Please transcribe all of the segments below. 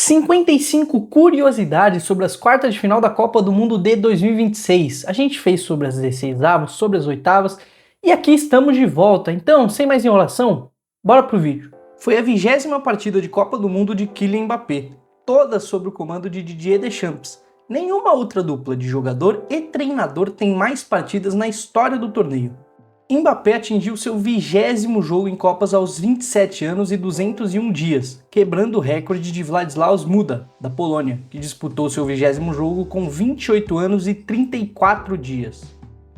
55 curiosidades sobre as quartas de final da Copa do Mundo de 2026. A gente fez sobre as 16avos, sobre as oitavas e aqui estamos de volta. Então, sem mais enrolação, bora pro vídeo. Foi a 20ª partida de Copa do Mundo de Kylian Mbappé, toda sob o comando de Didier Deschamps. Nenhuma outra dupla de jogador e treinador tem mais partidas na história do torneio. Mbappé atingiu seu 20º jogo em Copas aos 27 anos e 201 dias, quebrando o recorde de Władysław Muda, da Polônia, que disputou seu 20º jogo com 28 anos e 34 dias.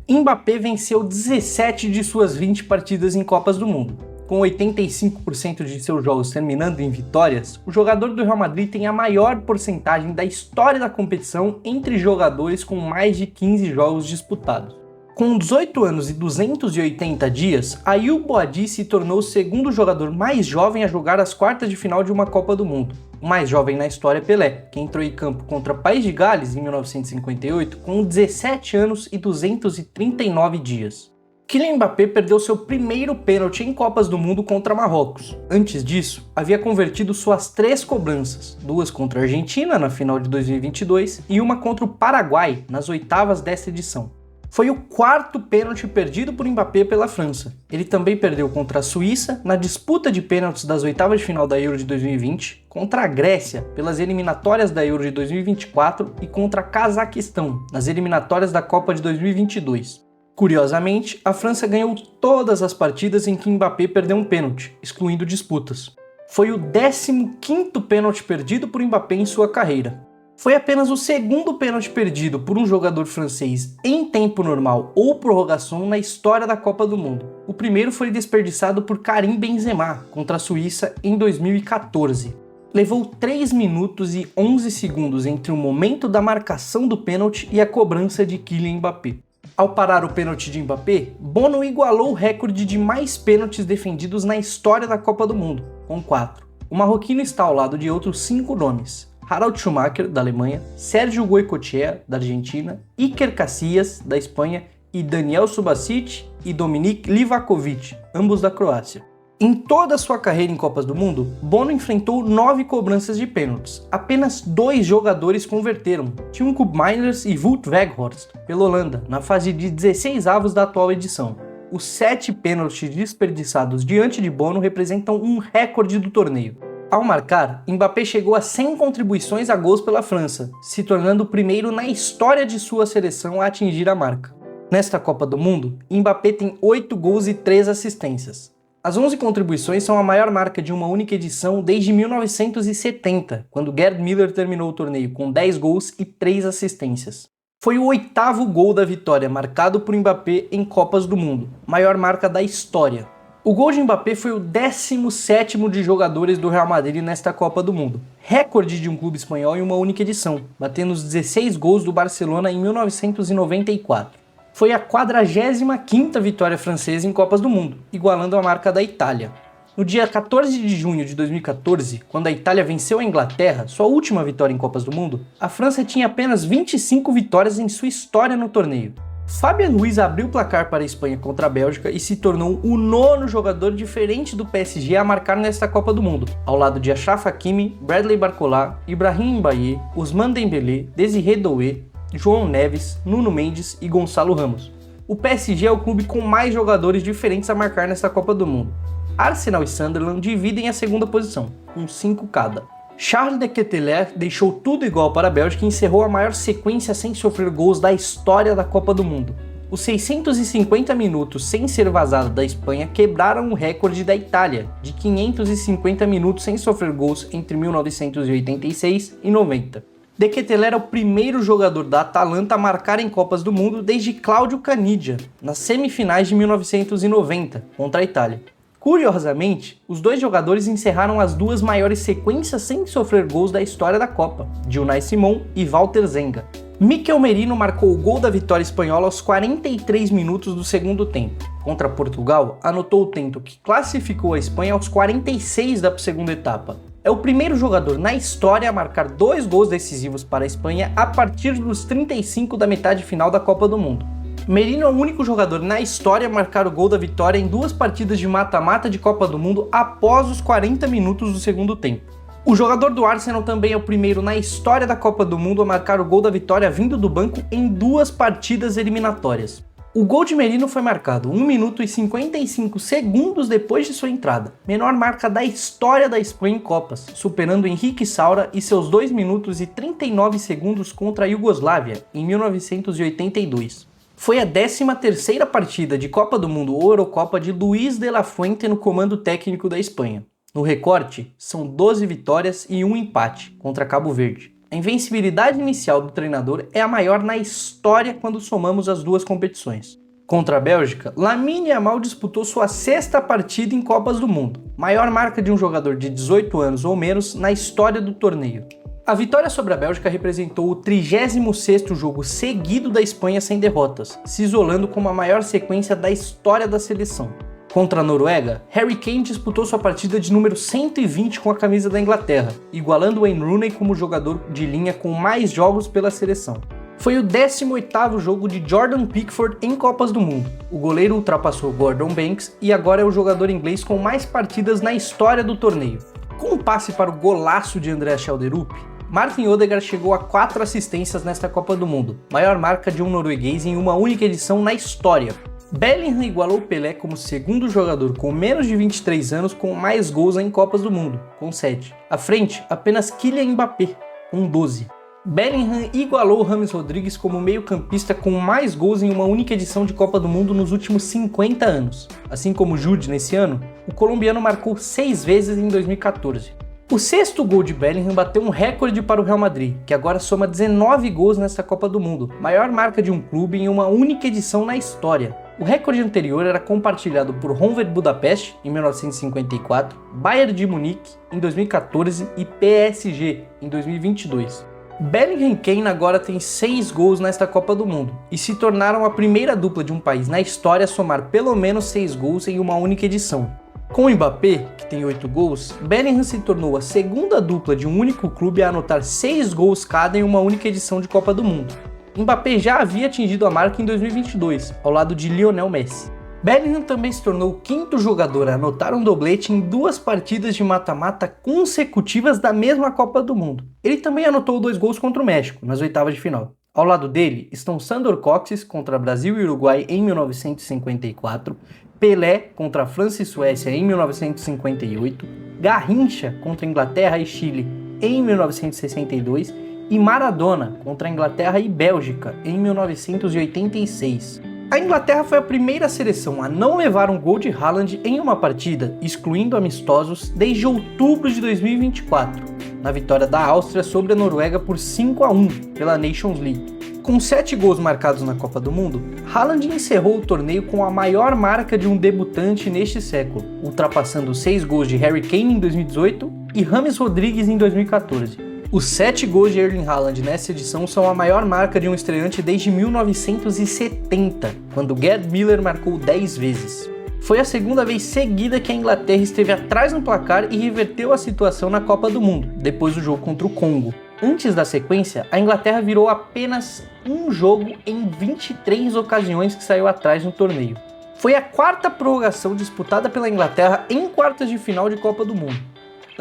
Mbappé venceu 17 de suas 20 partidas em Copas do Mundo. Com 85% de seus jogos terminando em vitórias, o jogador do Real Madrid tem a maior porcentagem da história da competição entre jogadores com mais de 15 jogos disputados. Com 18 anos e 280 dias, Ayoub Boadi se tornou o segundo jogador mais jovem a jogar as quartas de final de uma Copa do Mundo. O mais jovem na história é Pelé, que entrou em campo contra País de Gales em 1958 com 17 anos e 239 dias. Kylian Mbappé perdeu seu primeiro pênalti em Copas do Mundo contra Marrocos. Antes disso, havia convertido suas 3 cobranças, 2 contra a Argentina na final de 2022 e uma contra o Paraguai nas oitavas desta edição. Foi o 4º pênalti perdido por Mbappé pela França. Ele também perdeu contra a Suíça na disputa de pênaltis das oitavas de final da Euro de 2020, contra a Grécia pelas eliminatórias da Euro de 2024 e contra Cazaquistão nas eliminatórias da Copa de 2022. Curiosamente, a França ganhou todas as partidas em que Mbappé perdeu um pênalti, excluindo disputas. Foi o 15º pênalti perdido por Mbappé em sua carreira. Foi apenas o 2º pênalti perdido por um jogador francês em tempo normal ou prorrogação na história da Copa do Mundo. O primeiro foi desperdiçado por Karim Benzema contra a Suíça em 2014. Levou 3 minutos e 11 segundos entre o momento da marcação do pênalti e a cobrança de Kylian Mbappé. Ao parar o pênalti de Mbappé, Bono igualou o recorde de mais pênaltis defendidos na história da Copa do Mundo, com 4. O marroquino está ao lado de outros 5 nomes: Harald Schumacher, da Alemanha, Sergio Goycochea, da Argentina, Iker Casillas, da Espanha, e Daniel Subasic e Dominik Livakovic, ambos da Croácia. Em toda a sua carreira em Copas do Mundo, Bono enfrentou 9 cobranças de pênaltis. Apenas 2 jogadores converteram, Tjone Koopmeiners e Wout Weghorst, pela Holanda, na fase de 16avos da atual edição. Os 7 pênaltis desperdiçados diante de Bono representam um recorde do torneio. Ao marcar, Mbappé chegou a 100 contribuições a gols pela França, se tornando o primeiro na história de sua seleção a atingir a marca. Nesta Copa do Mundo, Mbappé tem 8 gols e 3 assistências. As 11 contribuições são a maior marca de uma única edição desde 1970, quando Gerd Müller terminou o torneio com 10 gols e 3 assistências. Foi o 8º gol da vitória marcado por Mbappé em Copas do Mundo, maior marca da história. O gol de Mbappé foi o 17º de jogadores do Real Madrid nesta Copa do Mundo, recorde de um clube espanhol em uma única edição, batendo os 16 gols do Barcelona em 1994. Foi a 45ª vitória francesa em Copas do Mundo, igualando a marca da Itália. No dia 14 de junho de 2014, quando a Itália venceu a Inglaterra, sua última vitória em Copas do Mundo, a França tinha apenas 25 vitórias em sua história no torneio. Fabian Ruiz abriu o placar para a Espanha contra a Bélgica e se tornou o 9º jogador diferente do PSG a marcar nesta Copa do Mundo, ao lado de Achraf Hakimi, Bradley Barcola, Ibrahim Mbaye, Ousmane Dembélé, Désiré Doué, João Neves, Nuno Mendes e Gonçalo Ramos. O PSG é o clube com mais jogadores diferentes a marcar nesta Copa do Mundo. Arsenal e Sunderland dividem a segunda posição, com 5 cada. Charles de Ketelaere deixou tudo igual para a Bélgica e encerrou a maior sequência sem sofrer gols da história da Copa do Mundo. Os 650 minutos sem ser vazado da Espanha quebraram o recorde da Itália, de 550 minutos sem sofrer gols entre 1986 e 90. De Ketelaere é o primeiro jogador da Atalanta a marcar em Copas do Mundo desde Claudio Caniggia, nas semifinais de 1990, contra a Itália. Curiosamente, os 2 jogadores encerraram as 2 maiores sequências sem sofrer gols da história da Copa, de Unai Simon e Walter Zenga. Mikel Merino marcou o gol da vitória espanhola aos 43 minutos do segundo tempo. Contra Portugal, anotou o tento que classificou a Espanha aos 46 da segunda etapa. É o primeiro jogador na história a marcar 2 gols decisivos para a Espanha a partir dos 35 da metade final da Copa do Mundo. Merino é o único jogador na história a marcar o gol da vitória em 2 partidas de mata-mata de Copa do Mundo após os 40 minutos do segundo tempo. O jogador do Arsenal também é o primeiro na história da Copa do Mundo a marcar o gol da vitória vindo do banco em 2 partidas eliminatórias. O gol de Merino foi marcado 1 minuto e 55 segundos depois de sua entrada, menor marca da história da Espanha em Copas, superando Henrique Saura e seus 2 minutos e 39 segundos contra a Iugoslávia, em 1982. Foi a 13ª partida de Copa do Mundo ou Eurocopa de Luis de la Fuente no comando técnico da Espanha. No recorte, são 12 vitórias e 1 empate contra Cabo Verde. A invencibilidade inicial do treinador é a maior na história quando somamos as 2 competições. Contra a Bélgica, Lamine Yamal disputou sua 6ª partida em Copas do Mundo, maior marca de um jogador de 18 anos ou menos na história do torneio. A vitória sobre a Bélgica representou o 36º jogo seguido da Espanha sem derrotas, se isolando como a maior sequência da história da seleção. Contra a Noruega, Harry Kane disputou sua partida de número 120 com a camisa da Inglaterra, igualando Wayne Rooney como jogador de linha com mais jogos pela seleção. Foi o 18º jogo de Jordan Pickford em Copas do Mundo. O goleiro ultrapassou Gordon Banks e agora é o jogador inglês com mais partidas na história do torneio. Com um passe para o golaço de Andreas Schelderup, Martin Odegaard chegou a 4 assistências nesta Copa do Mundo, maior marca de um norueguês em uma única edição na história. Bellingham igualou Pelé como segundo jogador com menos de 23 anos com mais gols em Copas do Mundo, com 7. À frente, apenas Kylian Mbappé, com 12. Bellingham igualou James Rodrigues como meio-campista com mais gols em uma única edição de Copa do Mundo nos últimos 50 anos. Assim como Jude nesse ano, o colombiano marcou 6 vezes em 2014. O 6º gol de Bellingham bateu um recorde para o Real Madrid, que agora soma 19 gols nesta Copa do Mundo, maior marca de um clube em uma única edição na história. O recorde anterior era compartilhado por Honvéd Budapeste, em 1954, Bayern de Munique, em 2014 e PSG, em 2022. Bellingham e Kane agora têm 6 gols nesta Copa do Mundo, e se tornaram a primeira dupla de um país na história a somar pelo menos 6 gols em uma única edição. Com o Mbappé, que tem 8 gols, Bellingham se tornou a segunda dupla de um único clube a anotar 6 gols cada em uma única edição de Copa do Mundo. Mbappé já havia atingido a marca em 2022, ao lado de Lionel Messi. Bellingham também se tornou o 5º jogador a anotar um doblete em 2 partidas de mata-mata consecutivas da mesma Copa do Mundo. Ele também anotou 2 gols contra o México, nas oitavas de final. Ao lado dele estão Sandor Kocsis contra Brasil e Uruguai em 1954, Pelé contra França e Suécia em 1958, Garrincha contra Inglaterra e Chile em 1962 e Maradona contra Inglaterra e Bélgica em 1986. A Inglaterra foi a primeira seleção a não levar um gol de Haaland em uma partida, excluindo amistosos, desde outubro de 2024, na vitória da Áustria sobre a Noruega por 5-1 pela Nations League. Com 7 gols marcados na Copa do Mundo, Haaland encerrou o torneio com a maior marca de um debutante neste século, ultrapassando 6 gols de Harry Kane em 2018 e James Rodrigues em 2014. Os 7 gols de Erling Haaland nessa edição são a maior marca de um estreante desde 1970, quando Gerd Müller marcou 10 vezes. Foi a segunda vez seguida que a Inglaterra esteve atrás no placar e reverteu a situação na Copa do Mundo, depois do jogo contra o Congo. Antes da sequência, a Inglaterra virou apenas um jogo em 23 ocasiões que saiu atrás no torneio. Foi a 4ª prorrogação disputada pela Inglaterra em quartas de final de Copa do Mundo.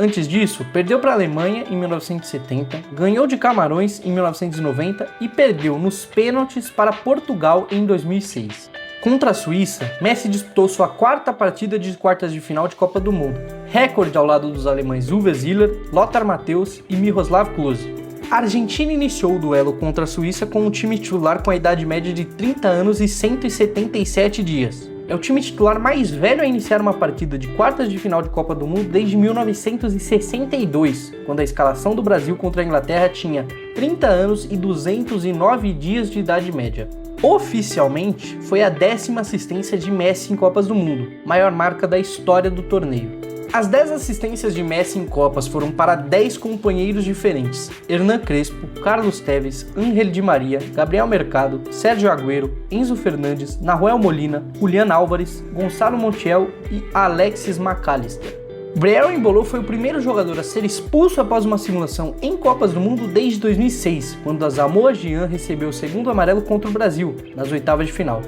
Antes disso, perdeu para a Alemanha em 1970, ganhou de Camarões em 1990 e perdeu nos pênaltis para Portugal em 2006. Contra a Suíça, Messi disputou sua 4ª partida de quartas de final de Copa do Mundo, recorde ao lado dos alemães Uwe Ziller, Lothar Matthäus e Miroslav Klose. A Argentina iniciou o duelo contra a Suíça com um time titular com a idade média de 30 anos e 177 dias. É o time titular mais velho a iniciar uma partida de quartas de final de Copa do Mundo desde 1962, quando a escalação do Brasil contra a Inglaterra tinha 30 anos e 209 dias de idade média. Oficialmente, foi a 10ª assistência de Messi em Copas do Mundo, maior marca da história do torneio. As 10 assistências de Messi em Copas foram para 10 companheiros diferentes: Hernan Crespo, Carlos Tevez, Ángel Di Maria, Gabriel Mercado, Sérgio Agüero, Enzo Fernandes, Nahuel Molina, Julián Álvares, Gonçalo Montiel e Alexis McAllister. Breel Embolo foi o primeiro jogador a ser expulso após uma simulação em Copas do Mundo desde 2006, quando a Samoa Gyan recebeu o 2º amarelo contra o Brasil, nas oitavas de final.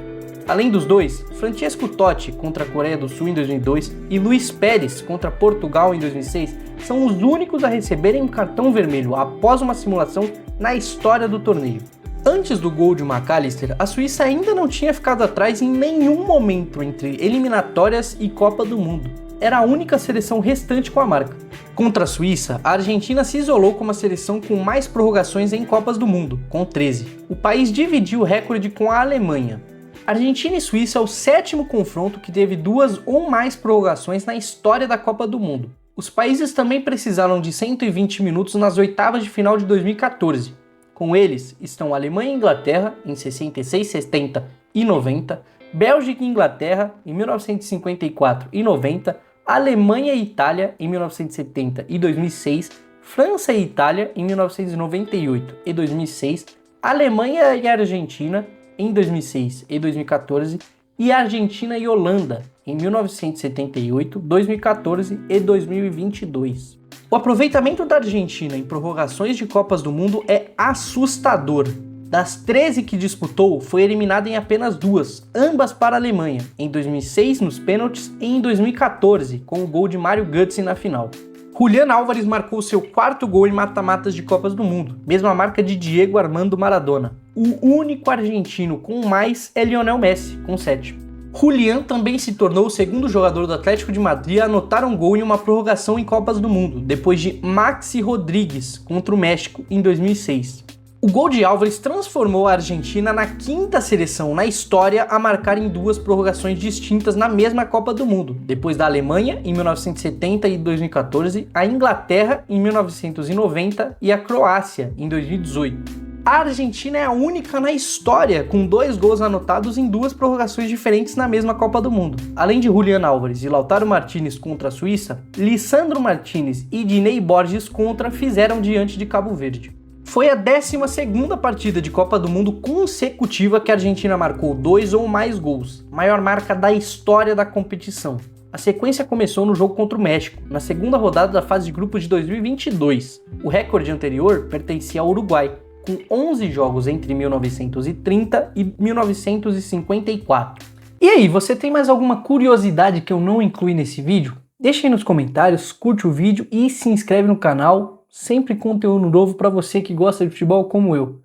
Além dos dois, Francesco Totti contra a Coreia do Sul em 2002 e Luís Pérez contra Portugal em 2006 são os únicos a receberem um cartão vermelho após uma simulação na história do torneio. Antes do gol de McAllister, a Suíça ainda não tinha ficado atrás em nenhum momento entre eliminatórias e Copa do Mundo. Era a única seleção restante com a marca. Contra a Suíça, a Argentina se isolou como a seleção com mais prorrogações em Copas do Mundo, com 13. O país dividiu o recorde com a Alemanha. Argentina e Suíça é o 7º confronto que teve 2 ou mais prorrogações na história da Copa do Mundo. Os países também precisaram de 120 minutos nas oitavas de final de 2014. Com eles estão Alemanha e Inglaterra em 66, 70 e 90, Bélgica e Inglaterra em 1954 e 90, Alemanha e Itália em 1970 e 2006, França e Itália em 1998 e 2006, Alemanha e Argentina em 2006 e 2014 e Argentina e Holanda em 1978, 2014 e 2022. O aproveitamento da Argentina em prorrogações de Copas do Mundo é assustador. Das 13 que disputou, foi eliminada em apenas 2, ambas para a Alemanha, em 2006 nos pênaltis e em 2014, com o gol de Mário Götze na final. Julián Álvares marcou seu 4º gol em mata-matas de Copas do Mundo, mesma marca de Diego Armando Maradona. O único argentino com mais é Lionel Messi, com 7. Julián também se tornou o 2º jogador do Atlético de Madrid a anotar um gol em uma prorrogação em Copas do Mundo, depois de Maxi Rodríguez contra o México em 2006. O gol de Álvares transformou a Argentina na 5ª seleção na história a marcar em 2 prorrogações distintas na mesma Copa do Mundo, depois da Alemanha em 1970 e 2014, a Inglaterra em 1990 e a Croácia em 2018. A Argentina é a única na história com 2 gols anotados em 2 prorrogações diferentes na mesma Copa do Mundo. Além de Julián Álvares e Lautaro Martínez contra a Suíça, Lisandro Martínez e Diney Borges contra fizeram diante de Cabo Verde. Foi a 12ª partida de Copa do Mundo consecutiva que a Argentina marcou 2 ou mais gols, maior marca da história da competição. A sequência começou no jogo contra o México, na 2ª rodada da fase de grupos de 2022. O recorde anterior pertencia ao Uruguai, com 11 jogos entre 1930 e 1954. E aí, você tem mais alguma curiosidade que eu não incluí nesse vídeo? Deixa aí nos comentários, curte o vídeo e se inscreve no canal, sempre conteúdo novo para você que gosta de futebol como eu.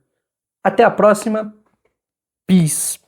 Até a próxima, peace!